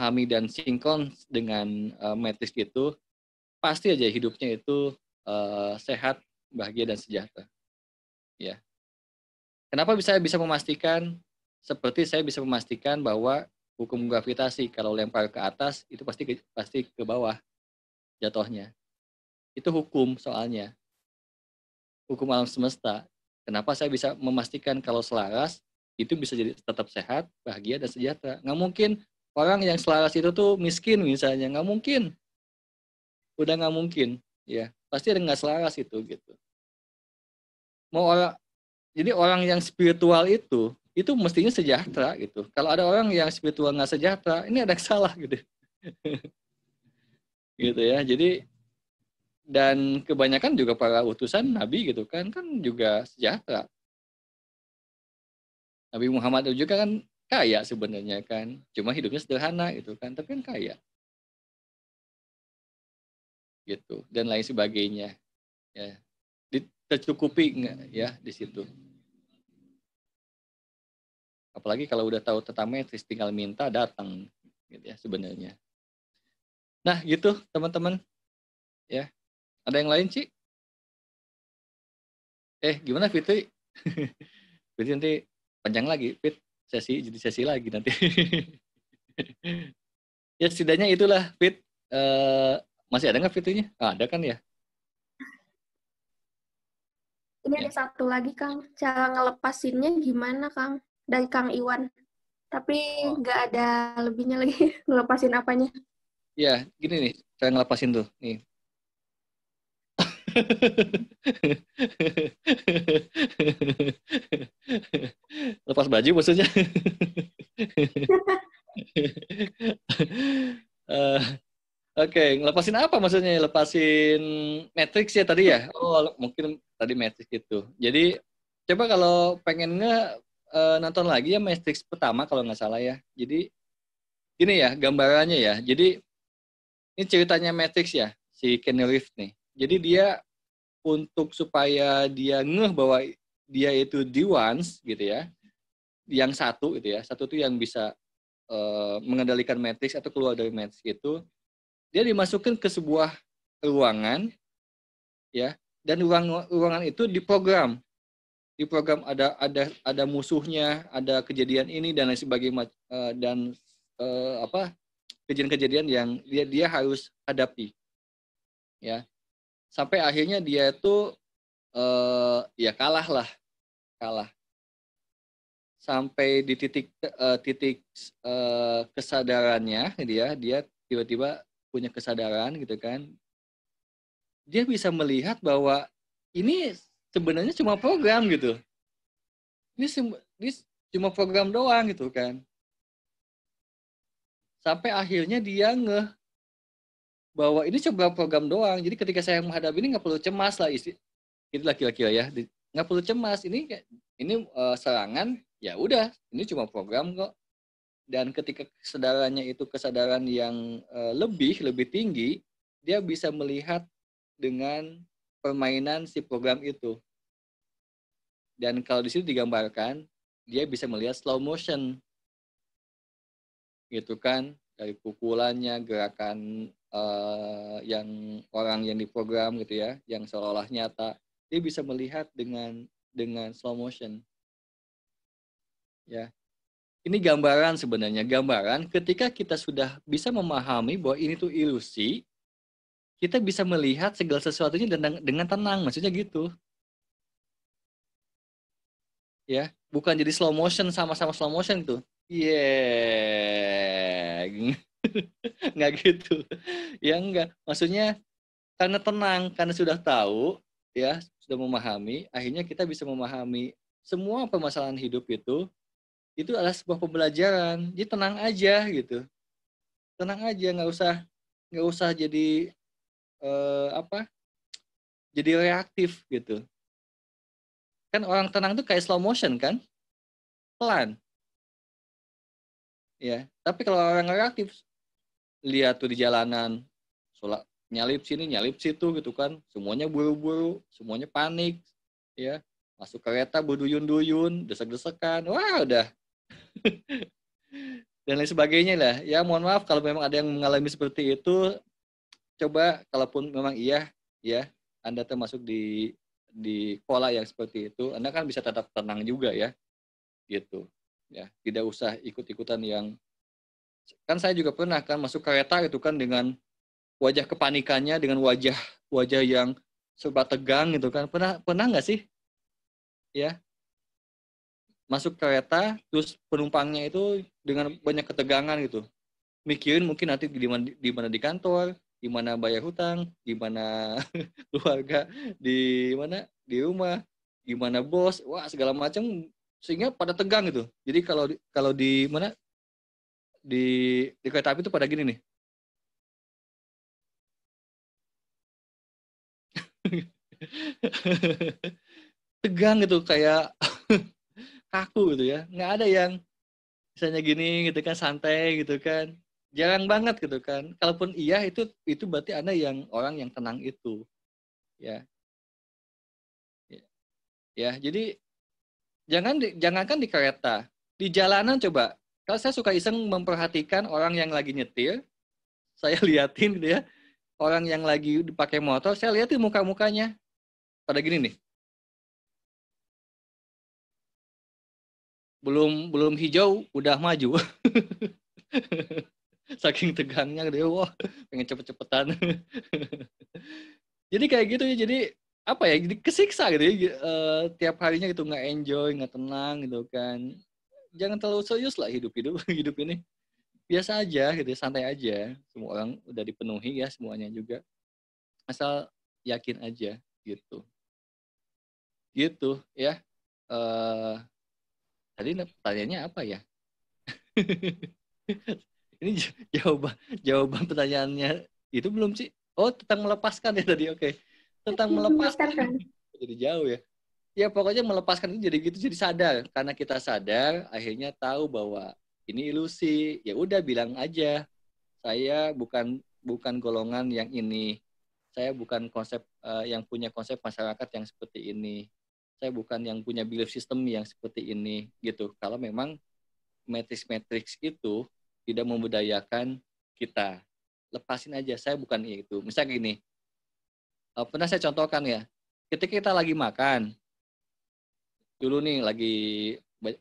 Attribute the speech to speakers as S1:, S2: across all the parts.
S1: memahami dan sinkron dengan matriks itu, pasti aja hidupnya itu sehat, bahagia dan sejahtera. Ya. Kenapa bisa memastikan? Seperti saya bisa memastikan bahwa hukum gravitasi kalau lempar ke atas itu pasti ke bawah jatuhnya. Itu hukum soalnya. Hukum alam semesta. Kenapa saya bisa memastikan kalau selaras itu bisa jadi tetap sehat, bahagia dan sejahtera? Nggak mungkin orang yang selaras itu tuh miskin misalnya, nggak mungkin. Udah nggak mungkin, ya. Pasti ada nggak selaras itu gitu. Jadi orang yang spiritual itu mestinya sejahtera gitu. Kalau ada orang yang spiritual nggak sejahtera, ini ada yang salah gitu. Gitu ya. Jadi dan kebanyakan juga para utusan Nabi gitu kan juga sejahtera. Nabi Muhammad itu juga kan kaya sebenarnya kan. Cuma hidupnya sederhana gitu kan, tapi kan kaya. Gitu dan lain sebagainya. Ya. Tercukupi nggak ya di situ. Apalagi kalau udah tahu tentang matriks tinggal minta datang gitu ya sebenarnya. Nah, gitu teman-teman. Ya. Ada yang lain, Ci? Gimana Fitri? Fitri nanti panjang lagi, Fit. Jadi sesi lagi nanti. Ya, setidaknya itulah, Fit. Masih ada nggak Fitrinya? Ada kan ya?
S2: Ini ada satu lagi, Kang. Cara ngelepasinnya gimana, Kang? Dari Kang Iwan. Tapi nggak ada lebihnya lagi. Ngelepasin apanya?
S1: Ya, gini nih. Cara ngelepasin tuh. Nih. Lepas baju maksudnya. Oke, ngelepasin apa maksudnya? Lepasin matrix ya tadi ya? Oh, mungkin tadi matrix itu. Jadi, coba kalau pengen nonton lagi ya matrix pertama kalau nggak salah ya. Jadi, gini ya gambarannya ya. Jadi, ini ceritanya matrix ya, si Keanu Reeves nih. Jadi dia untuk supaya dia ngeh bahwa dia itu the ones gitu ya, yang satu gitu ya, satu itu yang bisa mengendalikan matrix atau keluar dari matrix itu, dia dimasukin ke sebuah ruangan ya, dan ruangan itu diprogram ada musuhnya, ada kejadian ini dan lain sebagainya dan kejadian-kejadian yang dia harus hadapi ya, sampai akhirnya dia itu ya kalah sampai di titik kesadarannya dia tiba-tiba punya kesadaran gitu kan, dia bisa melihat bahwa ini sebenarnya cuma program gitu, ini cuma program doang gitu kan, sampai akhirnya dia ngeh bahwa ini cuma program doang. Jadi ketika saya menghadapi ini nggak perlu cemas lah, itulah kira-kira ya, nggak perlu cemas, ini serangan ya udah, ini cuma program kok. Dan ketika kesadarannya itu kesadaran yang lebih tinggi, dia bisa melihat dengan permainan si program itu. Dan kalau di situ digambarkan, dia bisa melihat slow motion, gitu kan, dari pukulannya, gerakan yang orang yang diprogram gitu ya, yang seolah-olah nyata, dia bisa melihat dengan slow motion. Ya. Ini gambaran sebenarnya, gambaran ketika kita sudah bisa memahami bahwa ini tuh ilusi, kita bisa melihat segala sesuatunya dengan tenang, maksudnya gitu. Ya, bukan jadi slow motion sama-sama slow motion itu. Yeah. Nggak gitu. Ya enggak, maksudnya karena tenang, karena sudah tahu, ya, sudah memahami, akhirnya kita bisa memahami semua permasalahan hidup itu adalah sebuah pembelajaran. Jadi tenang aja gitu. Tenang aja, nggak usah jadi jadi reaktif gitu. Kan orang tenang tuh kayak slow motion kan, pelan. Ya, tapi kalau orang reaktif, lihat tuh di jalanan, nyalip sini, nyalip situ gitu kan, semuanya buru-buru, semuanya panik, ya, masuk kereta berduyun-duyun, desek-desekan, wah udah. dan lain sebagainya lah. Ya mohon maaf kalau memang ada yang mengalami seperti itu, coba kalaupun memang iya ya Anda termasuk di pola yang seperti itu, Anda kan bisa tetap tenang juga ya gitu. Ya, tidak usah ikut-ikutan yang kan saya juga pernah kan masuk kereta itu kan dengan wajah kepanikannya, dengan wajah wajah yang serba tegang gitu kan. Pernah pernah nggak sih ya masuk kereta terus penumpangnya itu dengan banyak ketegangan gitu, mikirin mungkin nanti di mana di kantor, di mana bayar hutang, di mana keluarga, di mana di rumah, gimana bos, wah segala macam, sehingga pada tegang gitu. Jadi kalau di mana di kereta api itu pada gini nih. Tegang gitu kayak kaku gitu ya. Nggak ada yang misalnya gini gitu kan, santai gitu kan. Jarang banget gitu kan. Kalaupun iya itu berarti Anda yang orang yang tenang itu ya. Ya, jadi jangankan di kereta, di jalanan coba. Kalau saya suka iseng memperhatikan orang yang lagi nyetir, saya liatin gitu ya. Orang yang lagi dipakai motor, saya liatin muka-mukanya. Pada gini nih. Belum belum hijau udah maju. Saking tegangnya gitu ya, wah, pengen cepet-cepetan. Jadi kayak gitu ya, jadi apa ya, jadi kesiksa gitu ya, tiap harinya gitu nggak enjoy, nggak tenang gitu kan. Jangan terlalu serius lah hidup hidup ini. Biasa aja gitu, santai aja. Semua orang udah dipenuhi ya semuanya juga. Asal yakin aja gitu. Gitu ya. Eh tadi pertanyaannya apa ya? Ini jawaban jawaban pertanyaannya itu belum sih? Oh, tentang melepaskan ya tadi. Oke. Tentang melepaskan.
S2: Melepaskan kan?
S1: Jadi jauh ya. Ya pokoknya melepaskan itu jadi gitu, jadi sadar. Karena kita sadar, akhirnya tahu bahwa ini ilusi. Ya udah bilang aja, saya bukan bukan golongan yang ini. Saya bukan yang punya konsep masyarakat yang seperti ini. Saya bukan yang punya belief system yang seperti ini gitu. Kalau memang matrix itu tidak membudayakan kita, lepasin aja. Saya bukan itu. Misalnya gini, pernah saya contohkan ya. Ketika kita lagi makan, dulu nih lagi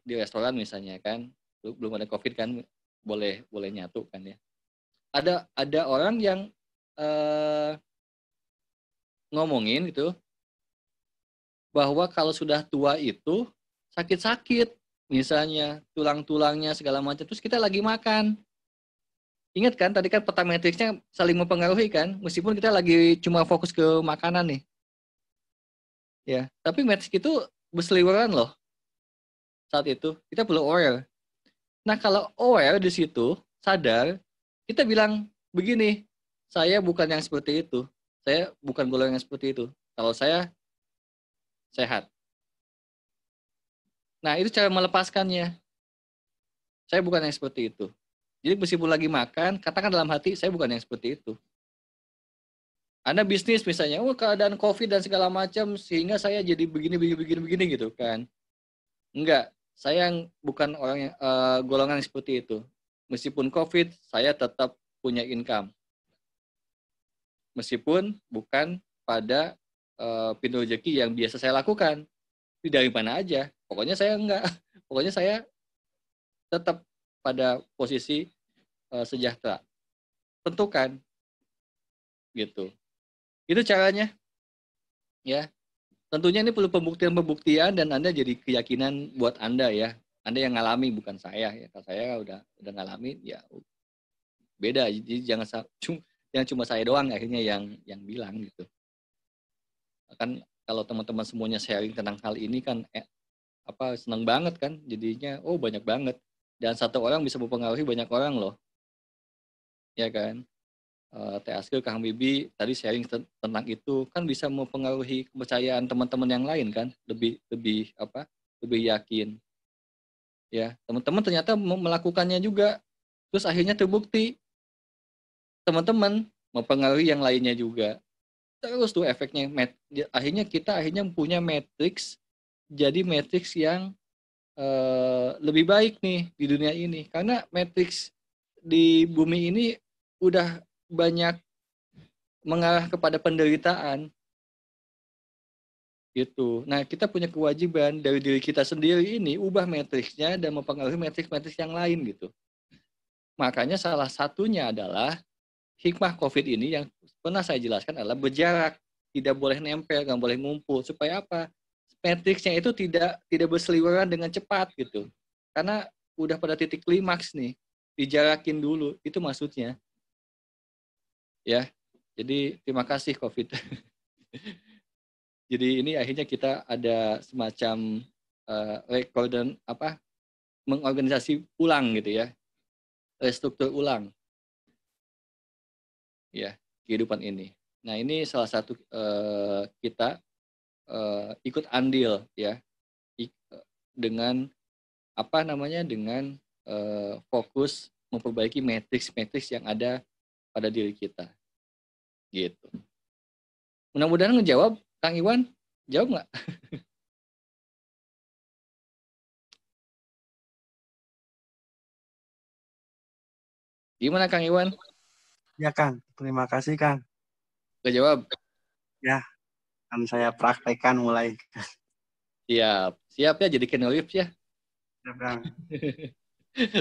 S1: di restoran misalnya kan, belum ada COVID kan, boleh nyatu kan ya. Ada orang yang ngomongin gitu bahwa kalau sudah tua itu sakit-sakit, misalnya tulang-tulangnya segala macam, terus kita lagi makan. Ingat kan tadi kan peta matriksnya saling mempengaruhi kan, meskipun kita lagi cuma fokus ke makanan nih. Ya, tapi matriks itu berseliweran loh saat itu. Kita perlu aware. Nah, kalau aware di situ, sadar, kita bilang begini, saya bukan yang seperti itu. Saya bukan golongan yang seperti itu. Kalau saya sehat. Nah, itu cara melepaskannya. Saya bukan yang seperti itu. Jadi meskipun lagi makan, katakan dalam hati, saya bukan yang seperti itu. Anda bisnis misalnya, oh keadaan COVID dan segala macam, sehingga saya jadi begini gitu kan. Enggak, saya bukan orang yang, golongan yang seperti itu. Meskipun COVID, saya tetap punya income. Meskipun bukan pada pintu rezeki yang biasa saya lakukan. Dari mana aja. Pokoknya saya enggak. Pokoknya saya tetap pada posisi sejahtera. Tentukan gitu. Itu caranya ya. Tentunya ini perlu pembuktian dan Anda jadi keyakinan buat Anda ya. Anda yang ngalami bukan saya ya. Kalau saya udah ngalami ya beda. Jadi jangan cuma saya doang akhirnya yang bilang gitu. Kan kalau teman-teman semuanya sharing tentang hal ini kan senang banget kan jadinya, oh banyak banget, dan satu orang bisa mempengaruhi banyak orang loh ya kan. Teh Askil, Kang Bibi tadi sharing tentang itu kan bisa mempengaruhi kepercayaan teman-teman yang lain kan, lebih yakin ya, teman-teman ternyata melakukannya juga, terus akhirnya terbukti teman-teman mempengaruhi yang lainnya juga, terus tuh efeknya akhirnya kita punya matrix, jadi matrix yang lebih baik nih di dunia ini, karena matriks di bumi ini udah banyak mengarah kepada penderitaan gitu. Nah, kita punya kewajiban dari diri kita sendiri ini ubah matriksnya dan mempengaruhi matriks-matriks yang lain gitu. Makanya salah satunya adalah hikmah COVID ini yang pernah saya jelaskan adalah berjarak, tidak boleh nempel, nggak boleh ngumpul. Supaya apa? Matriksnya itu tidak berseliweran dengan cepat gitu. Karena udah pada titik klimaks nih, dijarakin dulu. Itu maksudnya. Ya, jadi terima kasih COVID. Jadi ini akhirnya kita ada semacam rekor dan mengorganisasi ulang gitu ya, restruktur ulang ya kehidupan ini. Nah ini salah satu kita ikut andil ya dengan dengan fokus memperbaiki matriks-matriks yang ada pada diri kita gitu. Mudah-mudahan ngejawab. Kang Iwan, jawab nggak? Gimana Kang Iwan?
S3: Ya Kang, terima kasih Kang.
S1: Gak jawab?
S3: Ya, kan saya praktekkan mulai.
S1: Siap. Siap ya jadi Keanu Reeves ya?
S3: Siap Kang.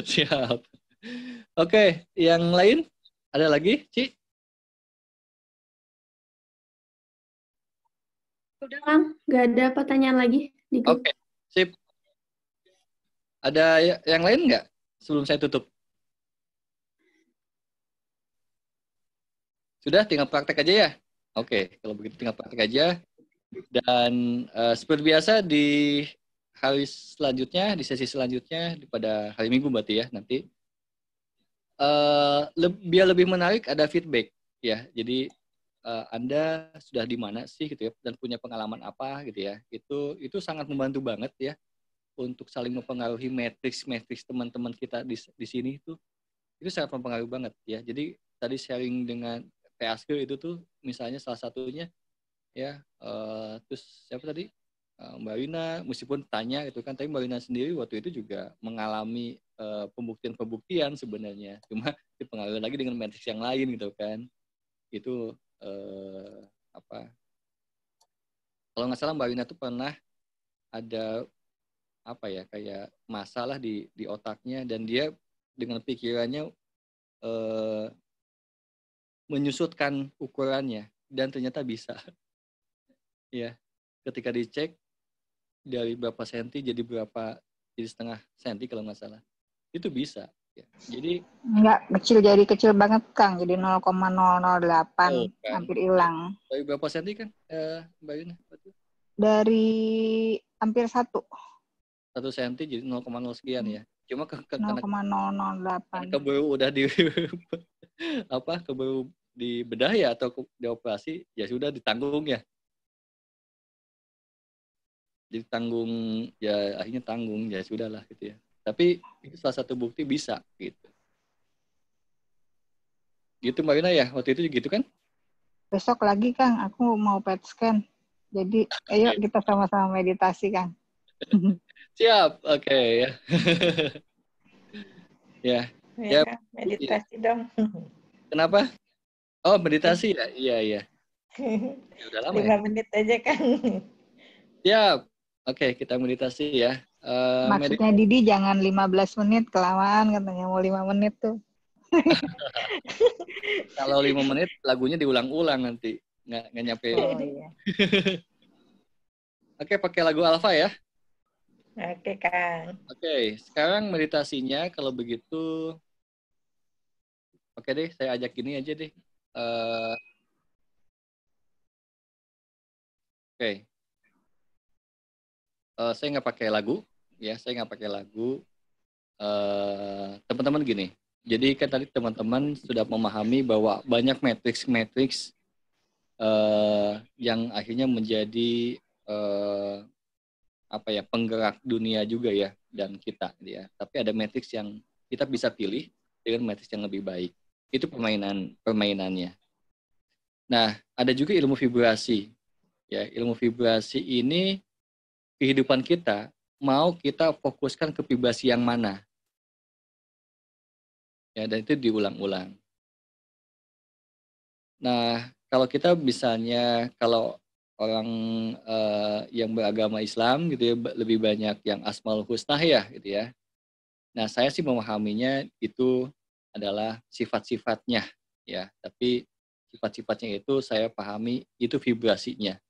S1: Siap. Oke, yang lain? Ada lagi, Ci?
S2: Udah, Kang. Nggak ada pertanyaan lagi di grup.
S1: Oke, sip. Ada yang lain nggak sebelum saya tutup? Sudah, tinggal praktek aja ya? Oke, kalau begitu tinggal praktek aja. Dan seperti biasa di hari selanjutnya, di sesi selanjutnya, pada hari Minggu berarti ya, nanti. Biar lebih menarik ada feedback ya. Jadi Anda sudah di mana sih gitu ya, dan punya pengalaman apa gitu ya. Itu sangat membantu banget ya untuk saling mempengaruhi matriks teman-teman kita di sini itu sangat mempengaruhi banget ya. Jadi tadi sharing dengan PASK itu tuh misalnya salah satunya ya, terus siapa tadi, Mbak Wina, meskipun tanya gitu kan, tapi Mbak Wina sendiri waktu itu juga mengalami pembuktian sebenarnya, cuma dipengaruhi lagi dengan matriks yang lain gitu kan. Itu kalau nggak salah Mbak Wina tuh pernah ada kayak masalah di otaknya, dan dia dengan pikirannya menyusutkan ukurannya, dan ternyata bisa ya, ketika dicek dari berapa senti jadi setengah senti kalau nggak salah, itu bisa ya. Jadi
S4: enggak kecil, jadi kecil banget Kang, jadi 0,008,
S1: kan,
S4: hampir hilang.
S1: dari berapa senti kan Mbak Yuna?
S4: Dari hampir 1
S1: senti jadi 0,0 sekian ya. Cuma karena
S4: 0,008
S1: keburu udah keburu dibedah ya, atau dioperasi, ya sudah ditanggung ya. Jadi akhirnya tanggung, ya sudahlah gitu ya. Tapi itu salah satu bukti bisa gitu. Gitu Mbak Wina ya, waktu itu gitu kan?
S4: Besok lagi Kang, aku mau PET scan. Jadi ayo kita sama-sama meditasi Kang.
S1: Siap, oke ya. Ya.
S5: Ya, meditasi dong.
S1: Kenapa? Oh, meditasi ya? Iya. Ya, udah lama
S5: 5 menit aja kan.
S1: Siap. Oke, kita meditasi ya.
S4: Maksudnya Didi jangan 15 menit, kelamaan katanya mau 5 menit tuh.
S1: Kalau 5 menit lagunya diulang-ulang nanti. Nggak nyampe.
S4: Oh, iya.
S1: Oke, pakai lagu Alfa ya.
S5: Oke, Kang.
S1: Oke, sekarang meditasinya kalau begitu. Oke deh, saya ajak gini aja deh. Oke. Saya nggak pakai lagu, ya. Saya nggak pakai lagu. Teman-teman gini. Jadi kan tadi teman-teman sudah memahami bahwa banyak matriks yang akhirnya menjadi penggerak dunia juga ya, dan kita ya. Tapi ada matriks yang kita bisa pilih dengan matriks yang lebih baik. Itu permainannya. Nah, ada juga ilmu vibrasi. Ya, ilmu vibrasi ini kehidupan kita mau kita fokuskan ke vibrasi yang mana. Ya, dan itu diulang-ulang. Nah, kalau kita misalnya, kalau orang yang beragama Islam gitu ya, lebih banyak yang Asmaul Husna ya gitu ya. Nah, saya sih memahaminya itu adalah sifat-sifatnya ya, tapi sifat-sifatnya itu saya pahami itu vibrasinya.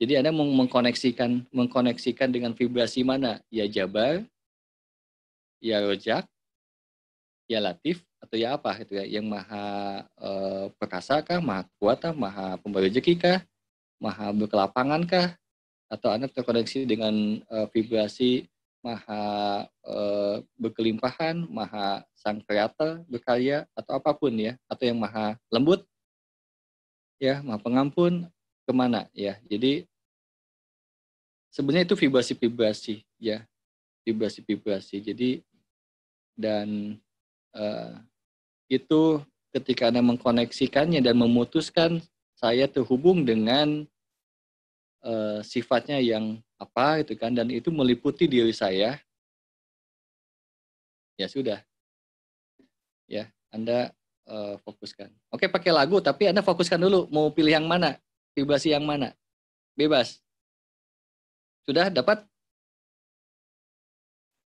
S1: Jadi Anda mengkoneksikan dengan vibrasi mana? Ya Jabar, ya Rojak, ya Latif, atau ya apa gitu ya, yang maha perkasa kah, maha kuat kah, maha pemberi rezeki kah, maha berkelapangan kah, atau Anda terkoneksi dengan vibrasi maha berkelimpahan, maha sang kreator, berkarya, atau apapun ya, atau yang maha lembut, ya, maha pengampun, kemana ya. Jadi sebenarnya itu vibrasi-vibrasi ya, vibrasi-vibrasi. Jadi dan itu ketika Anda mengkoneksikannya dan memutuskan saya terhubung dengan sifatnya yang apa gitu kan, dan itu meliputi diri saya, ya sudah ya, Anda fokuskan. Oke, pakai lagu, tapi Anda fokuskan dulu mau pilih yang mana, vibrasi yang mana, bebas. Sudah dapat?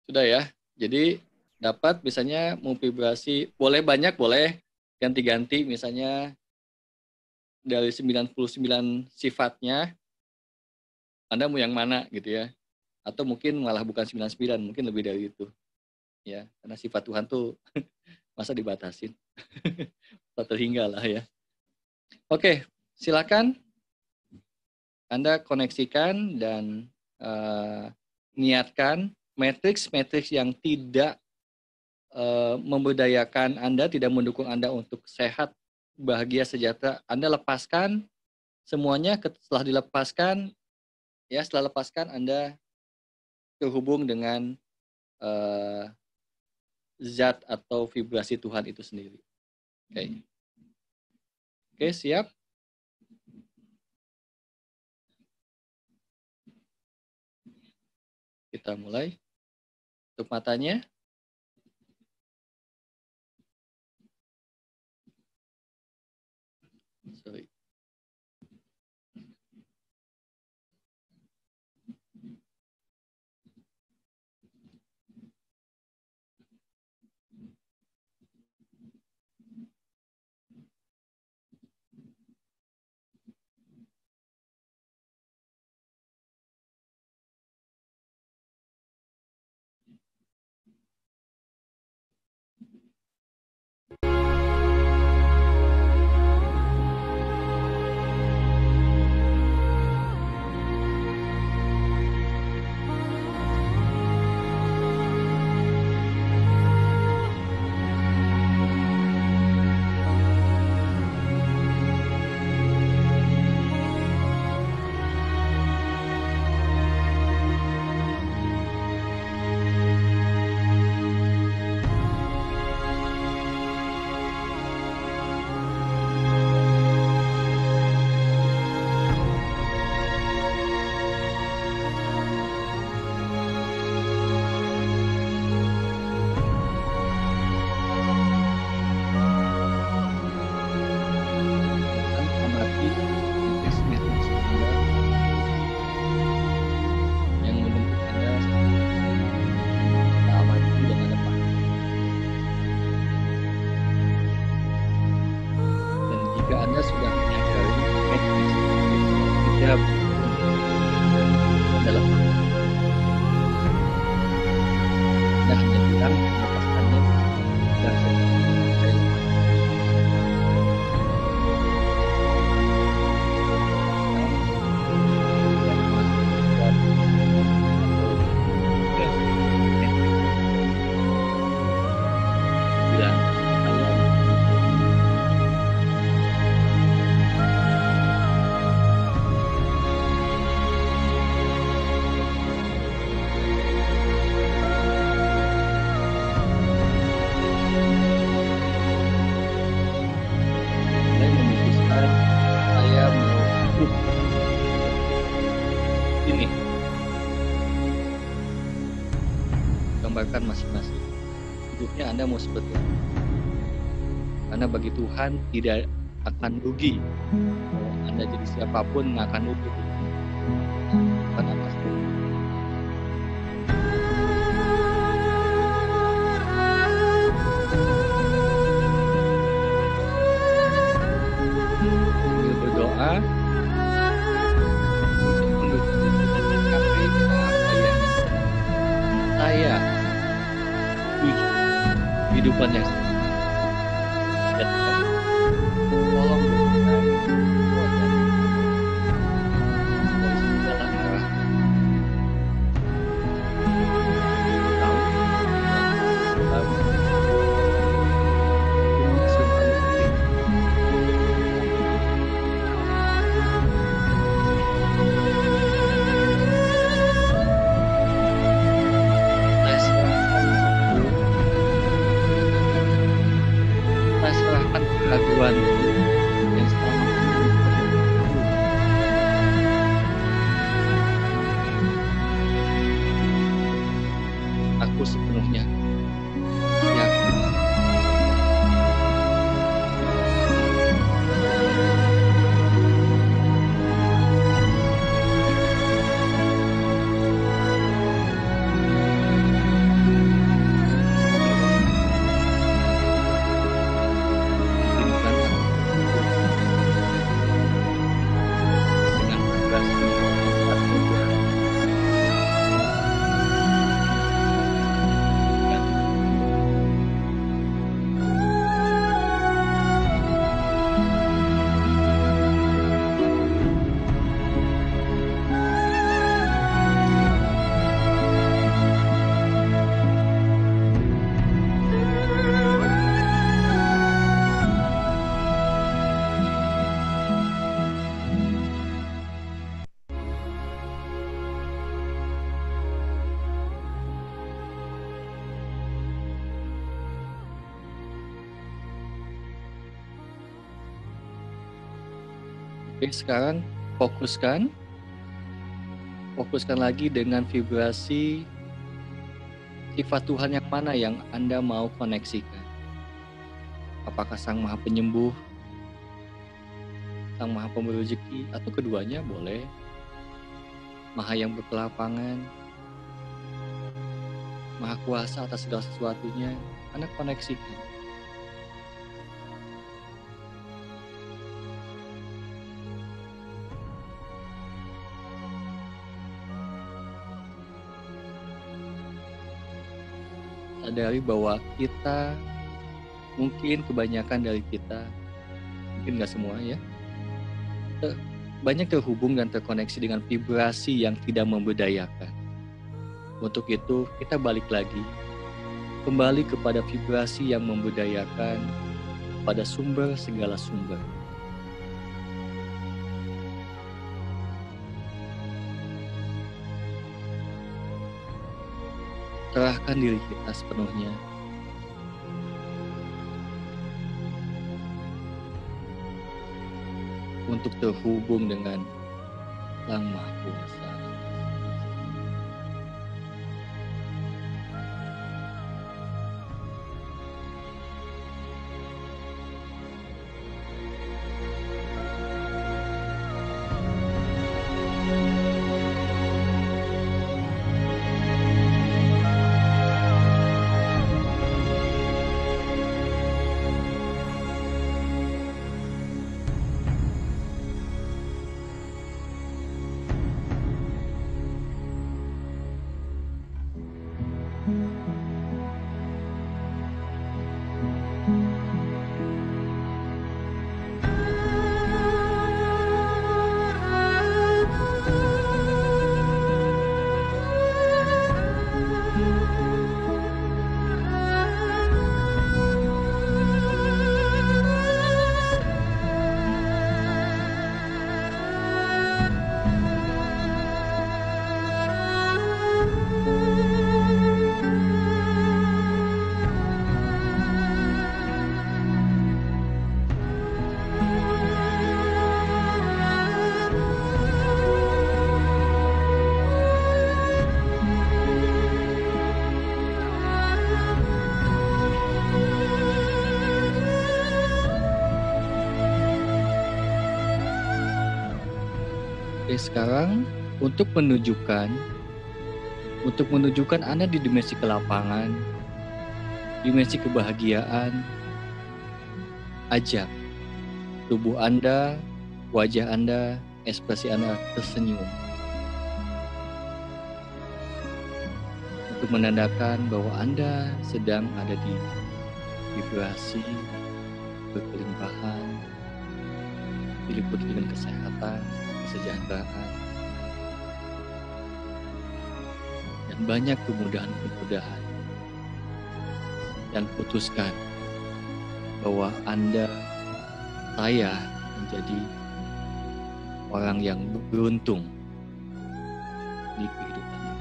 S1: Sudah ya. Jadi dapat, misalnya mau vibrasi, boleh banyak, boleh ganti-ganti, misalnya dari 99 sifatnya, Anda mau yang mana gitu ya. Atau mungkin malah bukan 99, mungkin lebih dari itu. Ya, karena sifat Tuhan tuh masa dibatasin. Tak terhingga lah ya. Oke, silakan Anda koneksikan dan niatkan matriks yang tidak memberdayakan Anda, tidak mendukung Anda untuk sehat, bahagia, sejahtera. Anda lepaskan semuanya. Setelah dilepaskan, ya setelah lepaskan Anda terhubung dengan zat atau vibrasi Tuhan itu sendiri. Oke, siap? Kita mulai. Tutup matanya. Sorry. gambarkan masing-masing. Hidupnya Anda mau seperti apa? Karena bagi Tuhan tidak akan rugi. Mau Anda jadi siapapun nggak akan rugi. Karena pasti. Sambil berdoa untuk mendukung kita mencapai apa yang saya tuju, kehidupan yang saya tuju. Tolong berikan kekuatan dari segala arah. Tahu, tahu, semua mungkin. Saya serahkan itu, saya serahkan keraguan yang selama ini berlaku. Aku sepenuhnya yakin. Izinkan aku dengan tegas dan mudah dan Oke, sekarang fokuskan lagi dengan vibrasi sifat Tuhan yang mana yang Anda mau koneksikan. Apakah Sang Maha Penyembuh, Sang Maha Pemberi Rezeki, atau keduanya boleh. Maha yang berkelapangan, Maha Kuasa atas segala sesuatunya, Anda koneksikan. Sadari bahwa kita, mungkin kebanyakan dari kita, mungkin nggak semua ya, banyak terhubung dan terkoneksi dengan vibrasi yang tidak memberdayakan. Untuk itu kita balik lagi, kembali kepada vibrasi yang memberdayakan, pada sumber segala sumber. Serahkan diri kita sepenuhnya. Untuk terhubung dengan Sang Maha Kuasa. Oke, sekarang untuk menunjukkan Anda di dimensi kelapangan, dimensi kebahagiaan, ajak tubuh Anda, wajah Anda, ekspresi Anda tersenyum. Untuk menandakan bahwa Anda sedang ada di vibrasi berkelimpahan, diliputi dengan kesehatan, kesejahteraan, dan banyak kemudahan-kemudahan. Dan putuskan bahwa saya menjadi orang yang beruntung di kehidupan ini.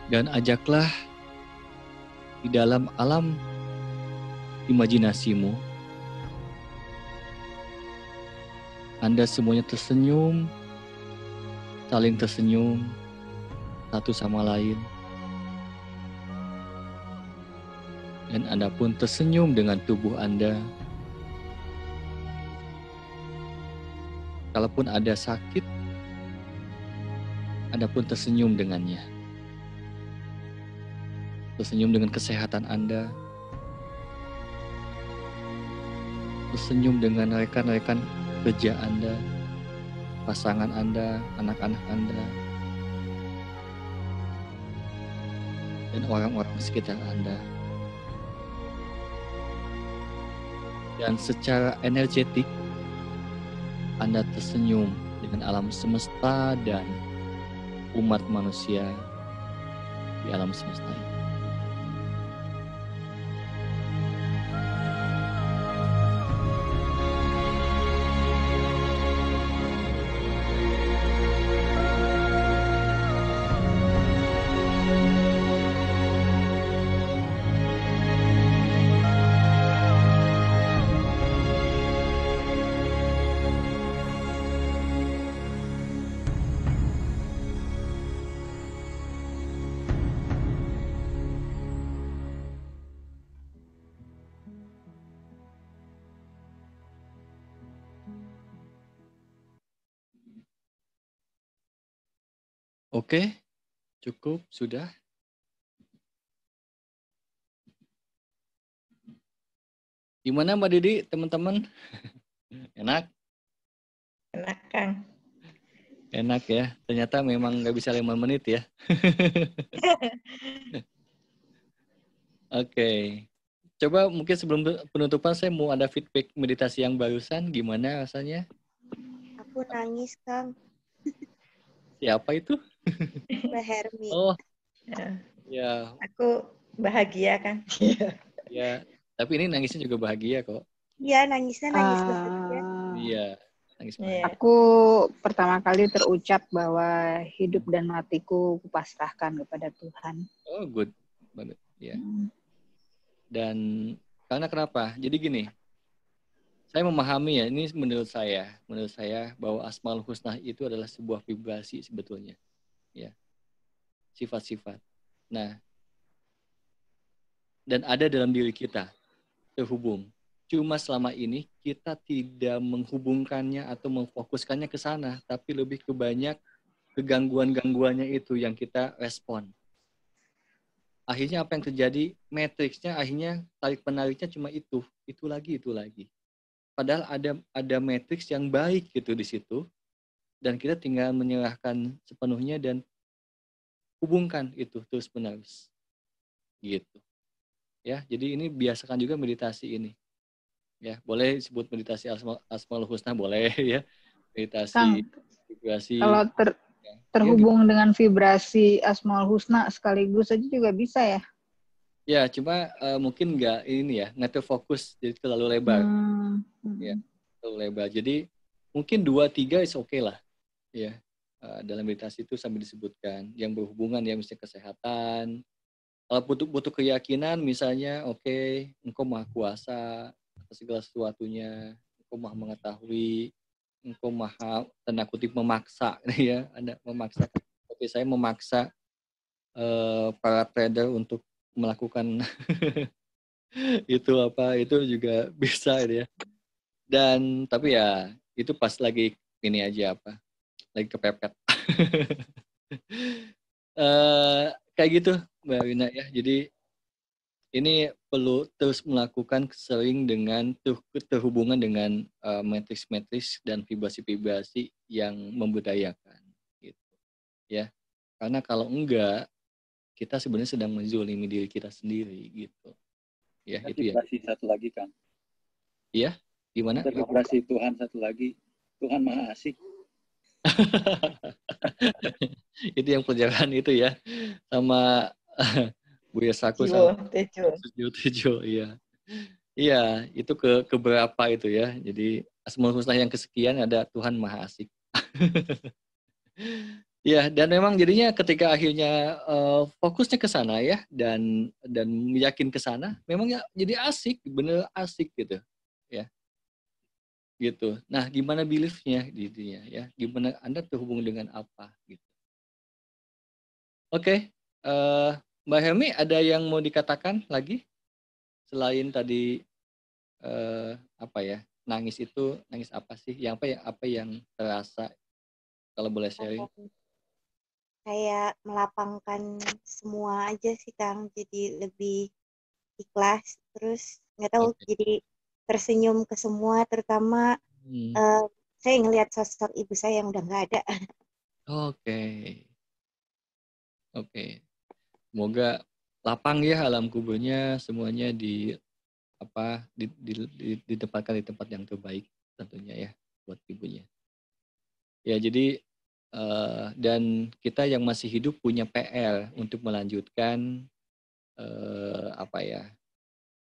S1: Dan ajaklah di dalam alam imajinasimu, Anda semuanya tersenyum, saling tersenyum satu sama lain. Dan Anda pun tersenyum dengan tubuh Anda. Kalaupun ada sakit, Anda pun tersenyum dengannya. Tersenyum dengan kesehatan Anda. Tersenyum dengan rekan-rekan kerja Anda, pasangan Anda, anak-anak Anda, dan orang-orang sekitar Anda. Dan secara energetik, Anda tersenyum dengan alam semesta dan umat manusia di alam semesta ini. Oke, cukup, sudah. Gimana Mbak Didi, teman-teman? Enak?
S5: Enak, Kang.
S1: Enak ya, ternyata memang nggak bisa 5 menit ya. Oke, coba mungkin sebelum penutupan saya mau ada feedback meditasi yang barusan, gimana rasanya?
S6: Aku nangis, Kang.
S1: Siapa itu?
S6: Mbak Hermi.
S1: Oh,
S5: Ya.
S1: ya,
S5: Aku bahagia, Kang.
S1: ya. Tapi ini nangisnya juga bahagia kok.
S6: Iya, nangisnya nangis bahagia.
S1: Iya, nangis bahagia.
S5: Iya.
S4: Aku pertama kali terucap bahwa hidup dan matiku kupasrahkan kepada Tuhan.
S1: Oh, good banget. Ya. Dan karena kenapa? Jadi gini, saya memahami ya, ini menurut saya bahwa Asmaul Husna itu adalah sebuah vibrasi sebetulnya, ya, sifat-sifat. Nah, dan ada dalam diri kita terhubung. Cuma selama ini kita tidak menghubungkannya atau memfokuskannya ke sana, tapi lebih ke banyak kegangguan-gangguannya itu yang kita respon. Akhirnya apa yang terjadi? Matriksnya akhirnya tarik-penariknya cuma itu lagi. Padahal ada matriks yang baik gitu di situ, dan kita tinggal menyerahkan sepenuhnya dan hubungkan itu terus-menerus. Gitu. Ya, jadi ini biasakan juga meditasi ini. Ya, boleh disebut meditasi Asmaul Husna, boleh ya.
S4: Kang,
S1: Meditasi vibrasi.
S4: kalau terhubung dengan vibrasi Asmaul Husna sekaligus aja juga bisa ya?
S1: Ya, cuma mungkin nggak terfokus, jadi terlalu lebar. Ya, terlalu lebar. Jadi mungkin 2-3 is okay lah. Ya, dalam meditasi itu sambil disebutkan yang berhubungan ya, misalnya kesehatan. Kalau butuh keyakinan, misalnya, oke, engkau maha kuasa atas segala sesuatunya, engkau maha mengetahui, engkau maha, tanda kutip, memaksa, ya, ada memaksa. Tapi saya memaksa para trader untuk melakukan itu juga bisa ya. Dan tapi ya itu pas lagi ini aja lagi kepepet. Kayak gitu Mbak Wina ya. Jadi ini perlu terus melakukan sering dengan terhubungan dengan matriks-matriks dan vibrasi-vibrasi yang membudayakan gitu ya. Karena kalau enggak, kita sebenarnya sedang menzolimi diri kita sendiri gitu. Ya,
S7: ada
S1: itu ya.
S7: vibrasi satu lagi kan.
S1: Iya, gimana?
S7: Ada vibrasi Tuhan satu lagi. Tuhan Maha Asik.
S1: Itu yang pelajaran itu ya. Sama Buya Saku
S5: Jiwo,
S1: sama
S5: Tejo.
S1: Tejo, iya. Iya, itu ke berapa itu ya. Jadi Asmaul Husna yang kesekian ada Tuhan Maha Asik. Ya, dan memang jadinya ketika akhirnya fokusnya ke sana ya dan yakin ke sana, memang ya jadi asik, bener asik gitu. Ya. Gitu. Nah, gimana belief-nya intinya ya? Gimana Anda terhubung dengan apa gitu. Oke, Mbak Helmi ada yang mau dikatakan lagi selain tadi nangis itu nangis apa sih? Apa yang terasa kalau boleh sharing?
S6: Kayak melapangkan semua aja sih Kang, jadi lebih ikhlas, terus nggak tahu jadi tersenyum ke semua, terutama saya ngelihat sosok ibu saya yang udah nggak ada.
S1: Oke. Semoga lapang ya alam kuburnya, semuanya ditempatkan di tempat yang terbaik tentunya ya buat ibunya. Ya, jadi dan kita yang masih hidup punya PR untuk melanjutkan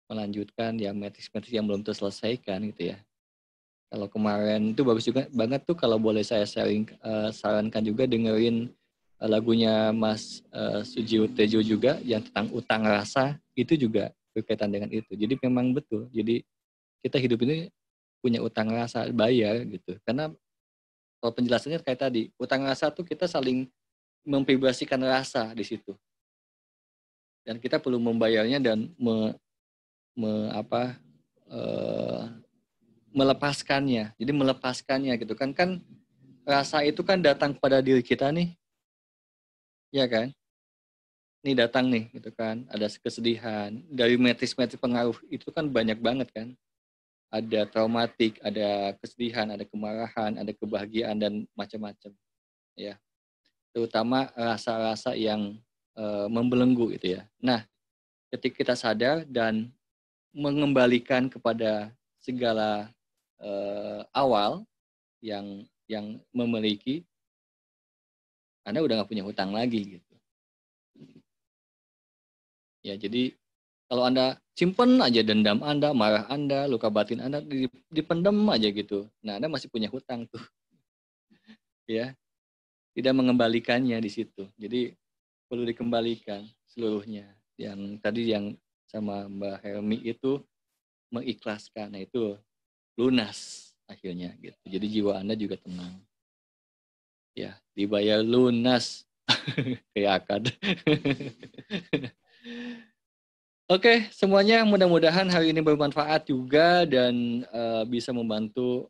S1: melanjutkan ya matriks-matriks yang belum terselesaikan gitu ya. Kalau kemarin itu bagus juga banget tuh kalau boleh saya sharing, sarankan juga dengerin lagunya Mas Sujiwo Tejo juga yang tentang utang rasa, itu juga berkaitan dengan itu. Jadi memang betul. Jadi kita hidup ini punya utang rasa, bayar gitu. Karena kalau penjelasannya kayak tadi, utang rasa tuh kita saling memvibrasikan rasa di situ. Dan kita perlu membayarnya dan melepaskannya. Jadi melepaskannya gitu kan rasa itu kan datang pada diri kita nih. Ya kan? Ini datang nih gitu kan. Ada kesedihan, dari metris-metris pengaruh itu kan banyak banget kan. Ada traumatik, ada kesedihan, ada kemarahan, ada kebahagiaan dan macam-macam. Ya. Terutama rasa-rasa yang membelenggu gitu ya. Nah, ketika kita sadar dan mengembalikan kepada segala awal yang memiliki, Anda udah nggak punya hutang lagi gitu. Ya, jadi kalau Anda simpen aja dendam Anda, marah Anda, luka batin Anda dipendam aja gitu. Nah, Anda masih punya hutang tuh. Ya. Tidak mengembalikannya di situ. Jadi perlu dikembalikan seluruhnya. Yang tadi yang sama Mbak Helmi itu mengikhlaskan. Nah, itu lunas akhirnya gitu. Jadi jiwa Anda juga tenang. Ya, dibayar lunas. Kayak akad. Oke, semuanya mudah-mudahan hari ini bermanfaat juga dan bisa membantu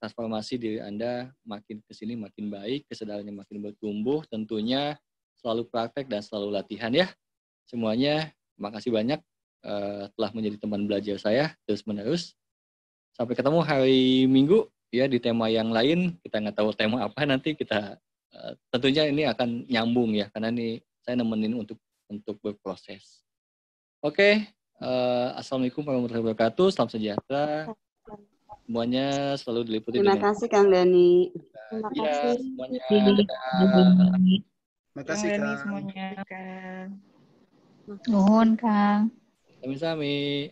S1: transformasi diri Anda makin kesini makin baik, kesadarannya makin bertumbuh, tentunya selalu praktek dan selalu latihan ya. Semuanya, makasih banyak telah menjadi teman belajar saya terus-menerus. Sampai ketemu hari Minggu ya di tema yang lain. Kita nggak tahu tema apa nanti, kita tentunya ini akan nyambung ya, karena ini saya nemenin untuk berproses. Oke, Assalamualaikum warahmatullahi wabarakatuh. Salam sejahtera. Semuanya selalu diliputi
S8: Terima
S1: dengan
S8: kasih Kang Dani.
S6: Terima
S1: ya
S6: kasih.
S1: semuanya.
S4: Terima
S1: Dadah.
S9: Terima
S5: Kang
S9: kasih
S5: Dani
S9: Kang.
S5: semuanya, Kang.
S4: Nuhun, Kang.
S1: Sami-sami.